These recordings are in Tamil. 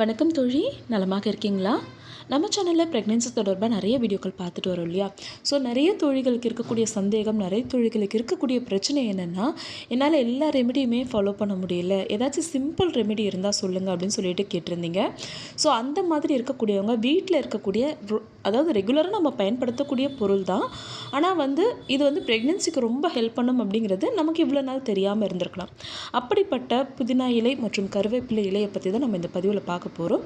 வணக்கம் தோழி, நலமாக இருக்கீங்களா? நம்ம சேனலில் ப்ரெக்னென்சி தொடர்பாக நிறைய வீடியோக்கள் பார்த்துட்டு வரோம் இல்லையா? ஸோ நிறைய தோழிகளுக்கு இருக்கக்கூடிய சந்தேகம், நிறைய தோழிகளுக்கு இருக்கக்கூடிய பிரச்சனை என்னென்னா, என்னால் எல்லா ரெமெடியுமே ஃபாலோ பண்ண முடியல, ஏதாச்சும் சிம்பிள் ரெமெடி இருந்தால் சொல்லுங்கள் அப்படின்னு சொல்லிட்டு கேட்டிருந்தீங்க. ஸோ அந்த மாதிரி இருக்கக்கூடியவங்க வீட்டில் இருக்கக்கூடிய அதாவது ரெகுலராக நம்ம பயன்படுத்தக்கூடிய பொருள் தான். ஆனால் இது ப்ரெக்னென்சிக்கு ரொம்ப ஹெல்ப் பண்ணும் அப்படிங்கிறது நமக்கு இவ்வளோ நாள் தெரியாமல் இருந்திருக்கலாம். அப்படிப்பட்ட புதினா இலை மற்றும் கருவேப்பிலை இலையை பற்றி தான் நம்ம இந்த பதிவில் பார்க்க போகிறோம்.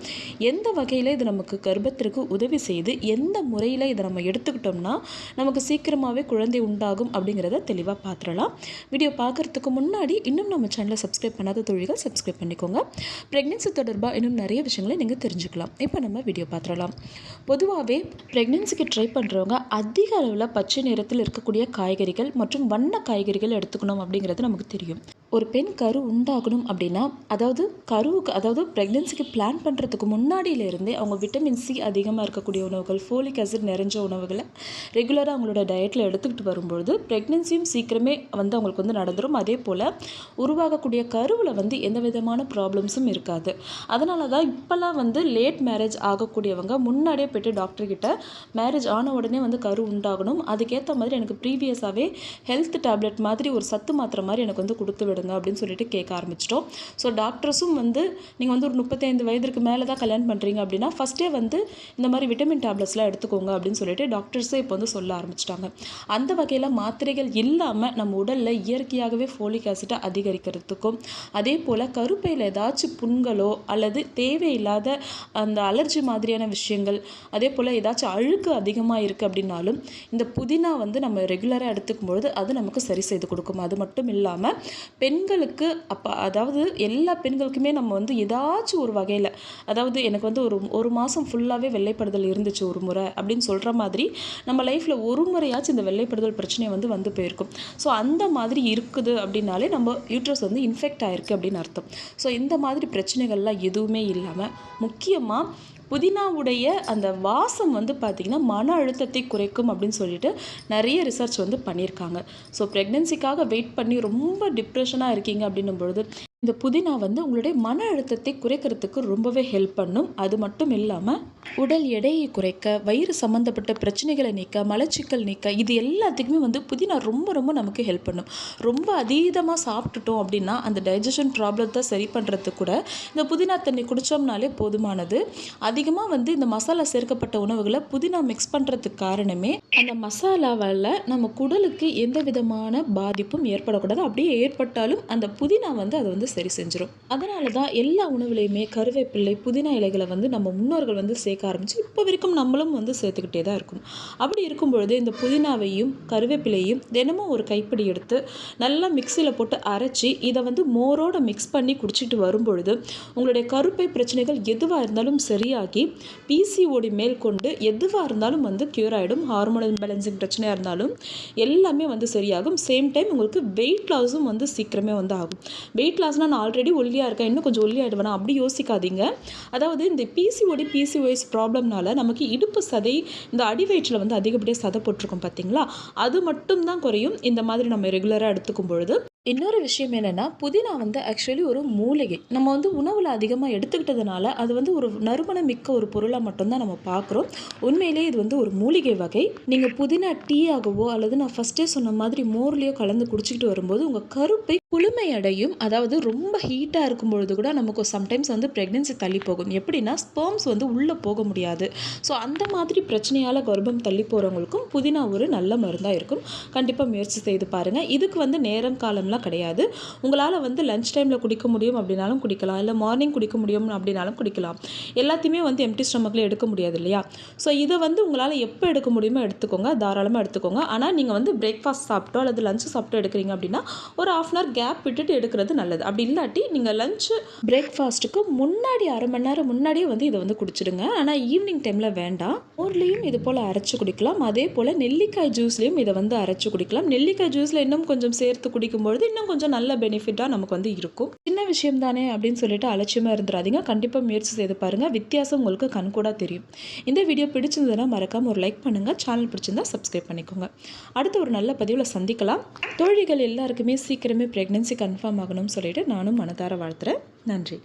எந்த வகையில் இது நமக்கு கர்ப்பத்திற்கு உதவி செய்து, எந்த முறையில் இதை நம்ம எடுத்துக்கிட்டோம்னா நமக்கு சீக்கிரமாகவே குழந்தை உண்டாகும் அப்படிங்கிறத தெளிவாக பார்த்துடலாம். வீடியோ பார்க்குறதுக்கு முன்னாடி இன்னும் நம்ம சேனலை சப்ஸ்கிரைப் பண்ணாத தோழிகள் சப்ஸ்கிரைப் பண்ணிக்கோங்க. ப்ரெக்னென்சி தொடர்பாக இன்னும் நிறைய விஷயங்களை நீங்கள் தெரிஞ்சுக்கலாம். இப்போ நம்ம வீடியோ பார்த்துடலாம். பொதுவாகவே ப்ரெக்னென்சிக்கு ட்ரை பண்ணுறவங்க அதிக அளவில் பச்சை நிறத்தில் இருக்கக்கூடிய காய்கறிகள் மற்றும் வண்ண காய்கறிகள் எடுத்துக்கணும் அப்படிங்கிறது நமக்கு தெரியும். ஒரு பெண் கரு உண்டாகணும் அப்படின்னா, அதாவது ப்ரெக்னென்சிக்கு பிளான் பண்ணுறதுக்கு முன்னாடியிலேருந்தே அவங்க விட்டமின் சி அதிகமாக இருக்கக்கூடிய உணவுகள், ஃபோலிக் ஆசிட் நிறைஞ்ச உணவுகளை ரெகுலராக அவங்களோட டயட்டில் எடுத்துக்கிட்டு வரும்பொழுது ப்ரெக்னென்சியும் சீக்கிரமே அவங்களுக்கு நடந்துடும். அதே போல் உருவாகக்கூடிய கருவில் எந்த விதமான ப்ராப்ளம்ஸும் இருக்காது. அதனால தான் இப்போல்லாம் லேட் மேரேஜ் ஆகக்கூடியவங்க முன்னாடியே போய்ட்டு டாக்டர்கிட்ட மேரேஜ் ஆன உடனே கரு உண்டாகணும், அதுக்கேற்ற மாதிரி எனக்கு ப்ரீவியஸாகவே ஹெல்த் டேப்லெட் மாதிரி ஒரு சத்து மாத்திரை மாதிரி எனக்கு கொடுத்து விடுங்க அப்படின்னு சொல்லிட்டு கேட்க ஆரம்பிச்சிட்டோம். ஸோ டாக்டர்ஸும் நீங்கள் ஒரு 35 வயதுக்கு மேலே தான் கல்யாணம் பண்ணுறீங்க அப்படின்னா ஃபஸ்ட்டே இந்த மாதிரி விட்டமின் டேப்லெட்ஸ்லாம் எடுத்துக்கோங்க அப்படின்னு சொல்லிட்டு டாக்டர்ஸே இப்போ சொல்ல ஆரம்பிச்சிட்டாங்க. அந்த வகையில் மாத்திரைகள் இல்லாமல் நம்ம உடலில் இயற்கையாகவே ஃபோலிக் ஆசிட்டை அதிகரிக்கிறதுக்கும், அதே போல் கருப்பையில் ஏதாச்சும் புண்களோ அல்லது தேவையில்லாத அந்த அலர்ஜி மாதிரியான விஷயங்கள், அதே போல் ஏதாச்சும் அழுக்கு அதிகமாக இருக்குது அப்படின்னாலும் இந்த புதினா நம்ம ரெகுலராக எடுத்துக்கும் பொழுது அது நமக்கு சரி செய்து கொடுக்கும். அது மட்டும் இல்லாமல் பெண்களுக்கு அதாவது எல்லா பெண்களுக்குமே நம்ம ஏதாச்சும் ஒரு வகையில், அதாவது எனக்கு ஒரு மாதம் ஃபுல்லாகவே வெள்ளைப்படுதல் இருந்துச்சு ஒரு முறை அப்படின்னு சொல்கிற மாதிரி நம்ம லைஃப்பில் ஒரு முறையாச்சும் இந்த வெள்ளைப்படுதல் பிரச்சனை வந்து போயிருக்கும். ஸோ அந்த மாதிரி இருக்குது அப்படின்னாலே நம்ம யூட்ரஸ் இன்ஃபெக்ட் ஆகிருக்கு அப்படின்னு அர்த்தம். ஸோ இந்த மாதிரி பிரச்சனைகள்லாம் எதுவுமே இல்லாமல் முக்கியமாக புதினாவுடைய அந்த வாசம் பார்த்திங்கன்னா மன அழுத்தத்தை குறைக்கும் அப்படின்னு சொல்லிட்டு நிறைய ரிசர்ச் பண்ணியிருக்காங்க. ஸோ ப்ரெக்னென்சிக்காக வெயிட் பண்ணி ரொம்ப டிப்ரெஷனாக இருக்கீங்க அப்படின்னும் பொழுது இந்த புதினா உங்களுடைய மன அழுத்தத்தை குறைக்கிறதுக்கு ரொம்பவே ஹெல்ப் பண்ணும். அது மட்டும் இல்லாமல் உடல் எடையை குறைக்க, வயிறு சம்மந்தப்பட்ட பிரச்சனைகளை நீக்க, மலச்சிக்கல் நீக்க, இது எல்லாத்துக்குமே புதினா ரொம்ப ரொம்ப நமக்கு ஹெல்ப் பண்ணும். ரொம்ப அதீதமாக சாப்பிட்டுட்டோம் அப்படின்னா அந்த டைஜஷன் ப்ராப்ளத்தை சரி பண்ணுறதுக்கு கூட இந்த புதினா தண்ணி குடித்தோம்னாலே போதுமானது. அதிகமாக இந்த மசாலா சேர்க்கப்பட்ட உணவுகளை புதினா மிக்ஸ் பண்ணுறதுக்கு காரணமே அந்த மசாலாவால் நம்ம குடலுக்கு எந்த விதமான பாதிப்பும் ஏற்படக்கூடாது. அப்படியே ஏற்பட்டாலும் அந்த புதினா அதை சரி செஞ்சிடும். அதனால தான் எல்லா உணவுலையுமே கருவேப்பிள்ளை, புதினா இலைகளை நம்ம முன்னோர்கள் சேர்க்க ஆரம்பித்து இப்போ வரைக்கும் நம்மளும் சேர்த்துக்கிட்டே தான் இருக்கும். அப்படி இருக்கும் பொழுது இந்த புதினாவையும் கருவேப்பிலையும் தினமும் ஒரு கைப்பிடி எடுத்து நல்லா மிக்சியில் போட்டு அரைச்சி இதை மோரோடு மிக்ஸ் பண்ணி குடிச்சிட்டு வரும்பொழுது உங்களுடைய கருப்பை பிரச்சனைகள் எதுவாக இருந்தாலும் சரியாகி பிசிஓடி மேல் கொண்டு எதுவாக இருந்தாலும் க்யூர் ஆகிடும். ஹார்மோனல் பேலன்சிங் பிரச்சனையாக இருந்தாலும் எல்லாமே சரியாகும். சேம் டைம் உங்களுக்கு வெயிட் லாஸும் சீக்கிரமே ஆகும். வெயிட் லாஸ் நான் ஆல்ரெடி ஒல்லியாக இருக்கேன், இன்னும் கொஞ்சம் ஒல்லி ஆகிடுவேனா அப்படி யோசிக்காதீங்க. அதாவது இந்த பிசிஓஎஸ் ப்ராப்ளம்னால நமக்கு இடுப்பு சதை, இந்த அடி வயிற்றில் அதிகப்படியாக சதை போட்டிருக்கும் பார்த்தீங்களா, அது மட்டும் தான் குறையும் இந்த மாதிரி நம்ம ரெகுலராக எடுத்துக்கும் பொழுது. இன்னொரு விஷயம் என்னென்னா, புதினா ஆக்சுவலி ஒரு மூலிகை. நம்ம உணவில் அதிகமாக எடுத்துக்கிட்டதுனால அது ஒரு நறுமணம் மிக்க ஒரு பொருளாக மட்டும்தான் நம்ம பார்க்குறோம். உண்மையிலே இது ஒரு மூலிகை வகை. நீங்கள் புதினா டீ ஆகவோ அல்லது நான் ஃபஸ்ட்டே சொன்ன மாதிரி மோர்லேயோ கலந்து குடிச்சிக்கிட்டு வரும்போது உங்கள் கருப்பை குளுமை அடையும். அதாவது ரொம்ப ஹீட்டாக இருக்கும் பொழுது கூட நமக்கு சம்டைம்ஸ் ப்ரெக்னென்சி தள்ளி போகும். எப்படின்னா ஸ்பெர்ம்ஸ் உள்ளே போக முடியாது. ஸோ அந்த மாதிரி பிரச்சனையால் கர்ப்பம் தள்ளி போகிறவங்களுக்கும் புதினா ஒரு நல்ல மருந்தாக இருக்கும். கண்டிப்பாக முயற்சி செய்து பாருங்கள். இதுக்கு நேரம் காலம் கிடையாது. உங்களால் லஞ்ச் டைமில் குடிக்க முடியும் அப்படின்னாலும் குடிக்கலாம், இல்லை மார்னிங் குடிக்க முடியும் அப்படின்னாலும் குடிக்கலாம். எல்லாத்தையுமே எம்டி ஸ்டமக்கில் எடுக்க முடியாது இல்லையா? ஸோ இதை உங்களால் எப்போ எடுக்க முடியுமோ எடுத்துக்கோங்க, தாராளமாக எடுத்துக்கோங்க. ஆனால் நீங்கள் பிரேக்ஃபாஸ்ட் சாப்பிட்டோ அல்லது லஞ்சு சாப்பிட்டோ எடுக்கிறீங்க அப்படின்னா ஒரு 1/2 hour கேப் விட்டுட்டு எடுக்கிறது நல்லது. அப்படி இல்லாட்டி நீங்கள் லஞ்சு பிரேக்ஃபாஸ்ட்டுக்கு முன்னாடி 1/2 மணி நேரம் முன்னாடியே இதை குடிச்சிடுங்க. ஆனால் ஈவினிங் டைமில் வேண்டாம். மோர்லேயும் இது போல் அரைச்சி குடிக்கலாம். அதே போல் நெல்லிக்காய் ஜூஸ்லேயும் இதை அரைச்சி குடிக்கலாம். நெல்லிக்காய் ஜூஸில் இன்னும் கொஞ்சம் சேர்த்து குடிக்கும்பொழுது இன்னும் கொஞ்சம் நல்ல பெனிஃபிட்டாக நமக்கு இருக்கும். சின்ன விஷயம் தானே அப்படின்னு சொல்லிட்டு அலட்சியமாக இருந்துடாதீங்க. கண்டிப்பாக முயற்சி செய்து பாருங்கள். வித்தியாசம் உங்களுக்கு கண்கூடாக தெரியும். இந்த வீடியோ பிடிச்சிருந்ததுன்னா மறக்காமல் ஒரு லைக் பண்ணுங்கள். சேனல் பிடிச்சிருந்தா சப்ஸ்கிரைப் பண்ணிக்கோங்க. அடுத்த ஒரு நல்ல பதிவில் சந்திக்கலாம். தோழிகள் எல்லாருக்குமே சீக்கிரமே ப்ரெக்னென்சி கன்ஃபார்ம் ஆகணும்னு சொல்லிட்டு நானும் மனதார வாழ்த்துறேன். நன்றி.